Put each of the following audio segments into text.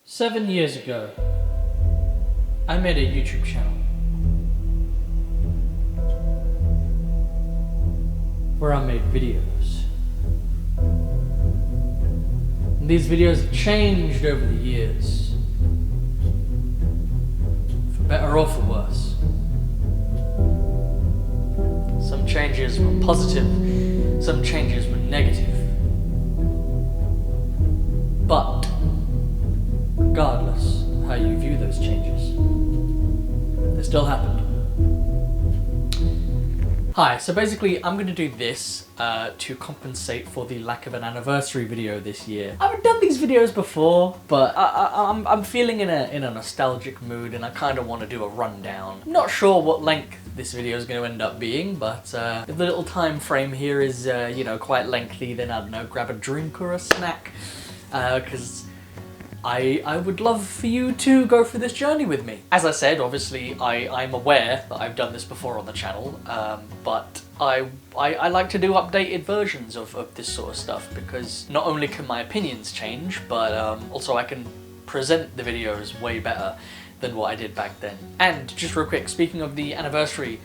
7 years ago, I made a YouTube channel where I made videos. And these videos have changed over the years, for better or for worse. Some changes were positive, some changes were negative. But regardless of how you view those changes, they still happened. Hi, so basically I'm going to do this to compensate for the lack of an anniversary video this year. I've done these videos before, but I'm feeling in a nostalgic mood and I kind of want to do a rundown. Not sure what length this video is going to end up being, but if the little time frame here is, you know, quite lengthy, then I don't know, grab a drink or a snack, because I would love for you to go through this journey with me. As I said, obviously, I'm aware that I've done this before on the channel, but I like to do updated versions of this sort of stuff, because not only can my opinions change, but also I can present the videos way better than what I did back then. And just real quick, speaking of the anniversary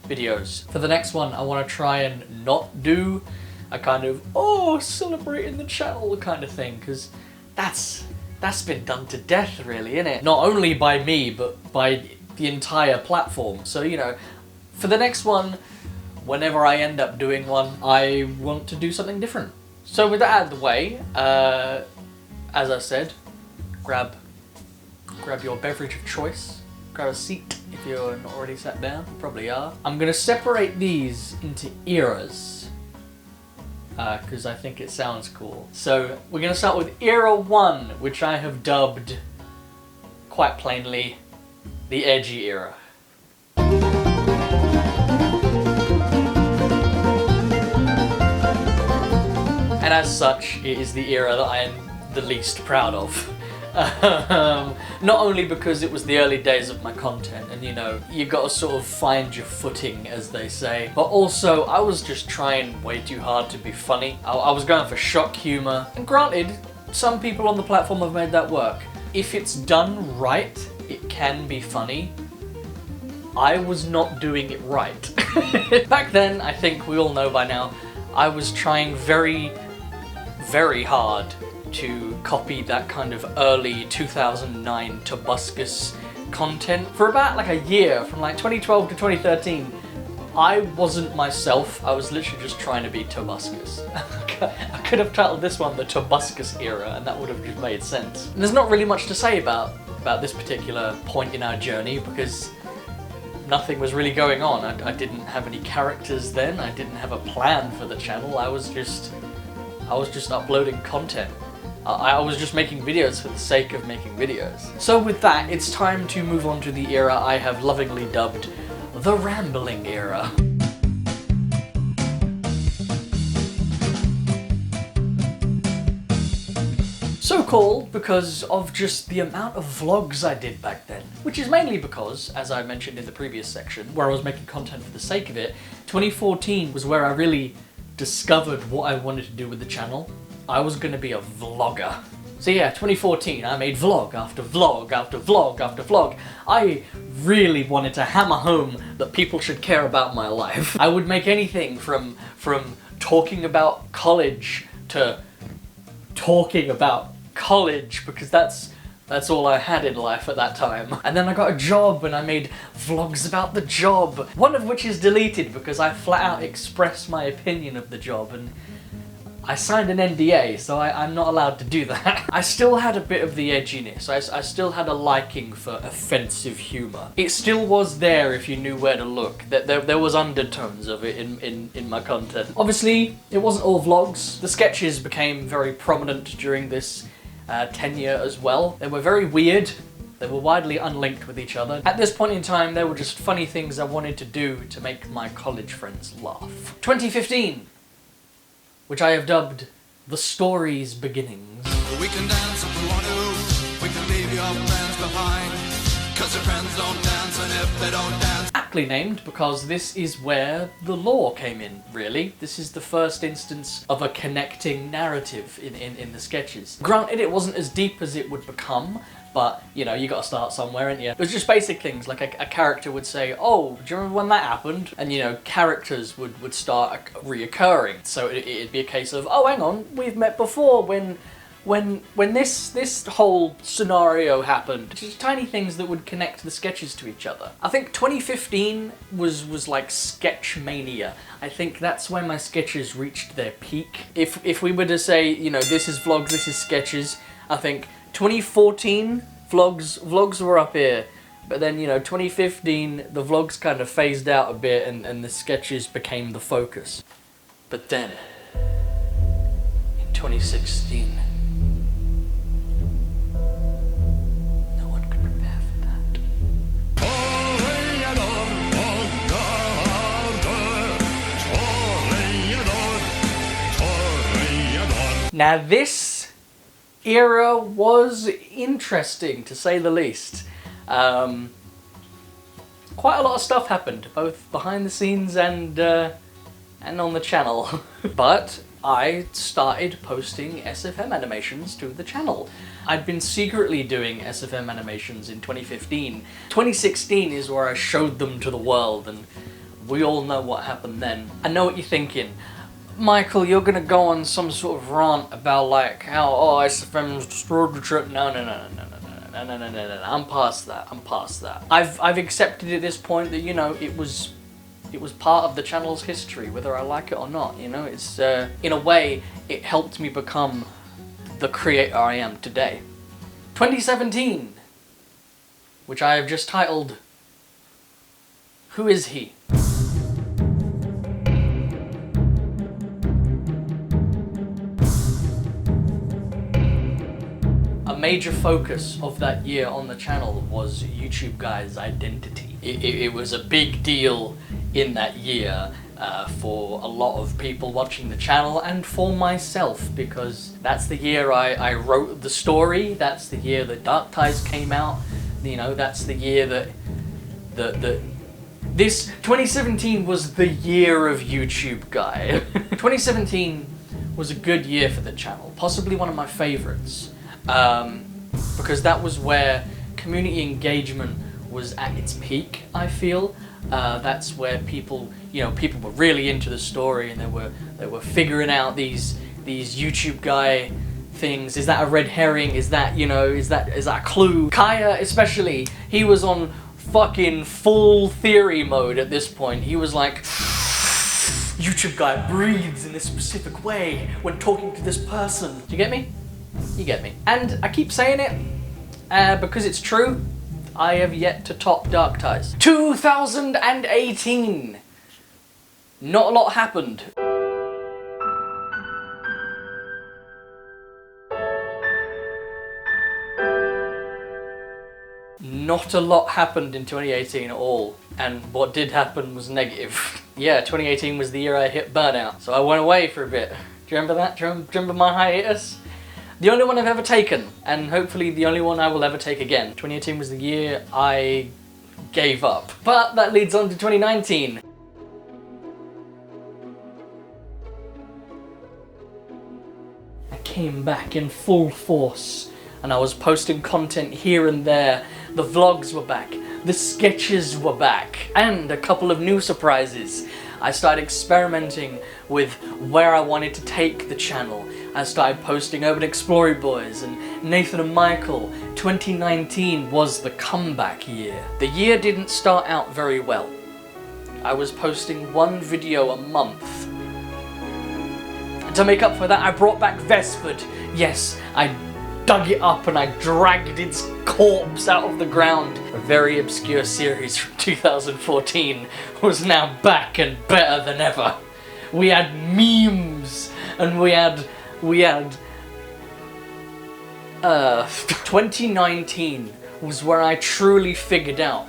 videos, for the next one I want to try and not do a kind of, oh, celebrating the channel kind of thing, because that's been done to death, really, innit? Not only by me, but by the entire platform. So, you know, for the next one, whenever I end up doing one, I want to do something different. So with that out of the way, as I said, grab your beverage of choice, grab a seat if you're not already sat down, you probably are. I'm gonna separate these into eras, because I think it sounds cool. So we're going to start with Era 1, which I have dubbed, quite plainly, the Edgy Era. And as such, it is the era that I am the least proud of. Not only because it was the early days of my content and, you know, you gotta sort of find your footing, as they say, but also I was just trying way too hard to be funny. I was going for shock humour, and granted, some people on the platform have made that work. If it's done right, it can be funny. I was not doing it right. Back then, I think we all know by now, I was trying very, very hard to copy that kind of early 2009 Tobuscus content. For about like a year, from like 2012 to 2013, I wasn't myself, I was literally just trying to be Tobuscus. I could have titled this one the Tobuscus Era, and that would have just made sense. And there's not really much to say about this particular point in our journey, because nothing was really going on. I didn't have any characters then, I didn't have a plan for the channel, I was just uploading content. I was just making videos for the sake of making videos. So with that, it's time to move on to the era I have lovingly dubbed the Rambling Era. So called because of just the amount of vlogs I did back then, which is mainly because, as I mentioned in the previous section, where I was making content for the sake of it, 2014 was where I really discovered what I wanted to do with the channel. I was gonna be a vlogger. So yeah, 2014, I made vlog after vlog after vlog after vlog. I really wanted to hammer home that people should care about my life. I would make anything from talking about college to talking about college, because that's all I had in life at that time. And then I got a job and I made vlogs about the job, one of which is deleted because I flat out expressed my opinion of the job, and I signed an NDA, so I'm not allowed to do that. I still had a bit of the edginess. I still had a liking for offensive humour. It still was there if you knew where to look. There was undertones of it in my content. Obviously, it wasn't all vlogs. The sketches became very prominent during this tenure as well. They were very weird. They were widely unlinked with each other. At this point in time, they were just funny things I wanted to do to make my college friends laugh. 2015. Which I have dubbed the story's beginnings. We can dance if we want to, we can leave your plans behind. 'cause your friends don't dance, and if they don't dance... Aptly named because this is where the lore came in, really. This is the first instance of a connecting narrative in the sketches. Granted, it wasn't as deep as it would become, but, you know, you gotta start somewhere, ain't you? It was just basic things, like a character would say, oh, do you remember when that happened? And, you know, characters would start reoccurring. So it'd be a case of, oh, hang on, we've met before when this whole scenario happened. Just tiny things that would connect the sketches to each other. I think 2015 was like sketch mania. I think that's when my sketches reached their peak. If we were to say, you know, this is vlogs, this is sketches, I think 2014 vlogs were up here, but then, you know, 2015 the vlogs kind of phased out a bit and the sketches became the focus. But then in 2016, no one could prepare for that. Now this era was interesting, to say the least. Quite a lot of stuff happened, both behind the scenes and on the channel. But I started posting SFM animations to the channel. I'd been secretly doing SFM animations in 2015. 2016 is where I showed them to the world, and we all know what happened then. I know what you're thinking. Michael, you're gonna go on some sort of rant about like how, oh, SFM's destroyed the channel. No. I'm past that. I've accepted at this point that, you know, it was part of the channel's history, whether I like it or not. You know, it's in a way it helped me become the creator I am today. 2017, which I have just titled, Who Is He? A major focus of that year on the channel was YouTube Guy's identity. It was a big deal in that year for a lot of people watching the channel and for myself, because that's the year I wrote the story, that's the year that Dark Ties came out, you know, that's the year that this 2017 was the year of YouTube Guy. 2017 was a good year for the channel, possibly one of my favorites. Because that was where community engagement was at its peak, I feel. That's where people were really into the story, and they were figuring out these YouTube Guy things. Is that a red herring? Is that, you know, is that a clue? Kaya especially, he was on fucking full theory mode at this point. He was like, YouTube Guy breathes in this specific way when talking to this person. Do you get me? You get me. And I keep saying it because it's true. I have yet to top Dark Ties. 2018. Not a lot happened. Not a lot happened in 2018 at all. And what did happen was negative. Yeah, 2018 was the year I hit burnout. So I went away for a bit. Do you remember that? Do you remember my hiatus? The only one I've ever taken, and hopefully the only one I will ever take again. 2018 was the year I gave up. But that leads on to 2019. I came back in full force, and I was posting content here and there. The vlogs were back, the sketches were back, and a couple of new surprises. I started experimenting with where I wanted to take the channel. I started posting Urban Explorer Boys and Nathan and Michael. 2019 was the comeback year. The year didn't start out very well. I was posting one video a month. And to make up for that, I brought back Vespid. Yes, I dug it up and I dragged its corpse out of the ground. A very obscure series from 2014 was now back and better than ever. We had memes and we had 2019 was where I truly figured out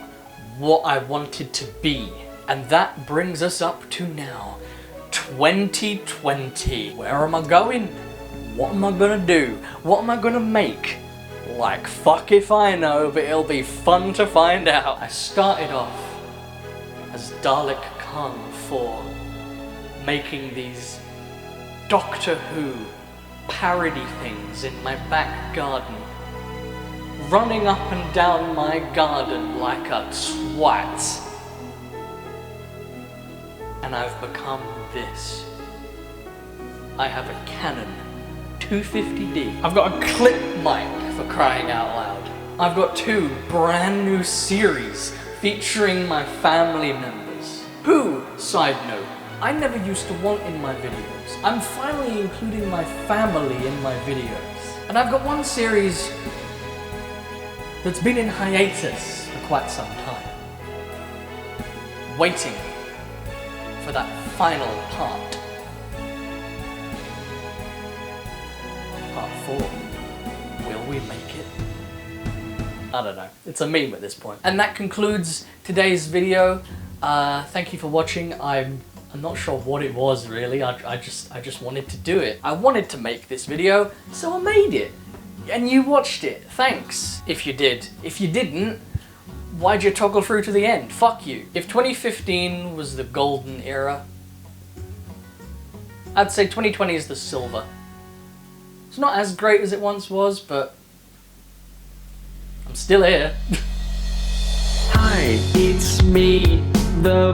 what I wanted to be. And that brings us up to now, 2020. Where am I going? What am I gonna do? What am I gonna make? Like, fuck if I know, but it'll be fun to find out. I started off as Dalek Khan for making these Doctor Who parody things in my back garden, running up and down my garden like a twat. And I've become this. I have a Canon 250D. I've got a clip mic, for crying out loud. I've got 2 brand new series featuring my family members, who, side note, I never used to want in my videos. I'm finally including my family in my videos. And I've got one series that's been in hiatus for quite some time, waiting for that final part. Part 4. Will we make it? I don't know. It's a meme at this point. And that concludes today's video. Thank you for watching. I'm not sure what it was really. I just wanted to do it. I wanted to make this video, so I made it. And you watched it. Thanks. If you did. If you didn't, why'd you toggle through to the end? Fuck you. If 2015 was the golden era, I'd say 2020 is the silver. It's not as great as it once was, but I'm still here. Hi, it's me, the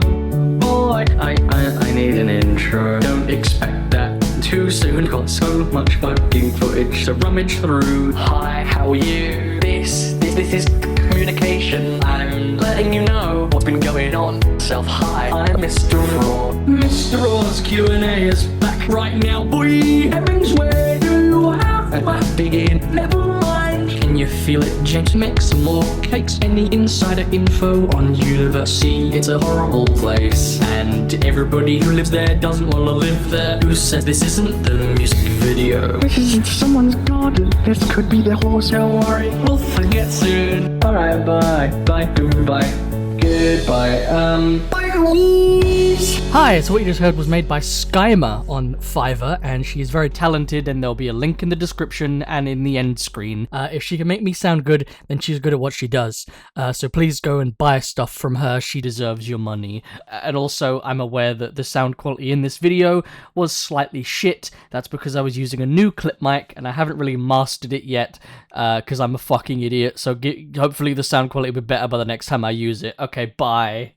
boy. I need an intro. Don't expect that too soon. Got so much fucking footage to rummage through. Hi, how are you? This is communication. I'm letting you know what's been going on. Hi, I'm Mr. Raw. Mr. Raw's Q&A is back right now, boy. Heavens, where do you have that begin? Never mind. Can you feel it? James, make some more cakes. Any insider info on Universe C? It's a horrible place, and everybody who lives there doesn't want to live there. Who says this isn't the music video? This isn't someone's garden. This could be their horse. Don't worry, we'll forget soon. Alright, bye. Bye, goodbye. Goodbye, Hi, so what you just heard was made by Skyma on Fiverr, and she is very talented, and there'll be a link in the description and in the end screen. If she can make me sound good, then she's good at what she does. So please go and buy stuff from her, she deserves your money. And also, I'm aware that the sound quality in this video was slightly shit. That's because I was using a new clip mic, and I haven't really mastered it yet, because I'm a fucking idiot. So hopefully the sound quality will be better by the next time I use it. Okay, bye.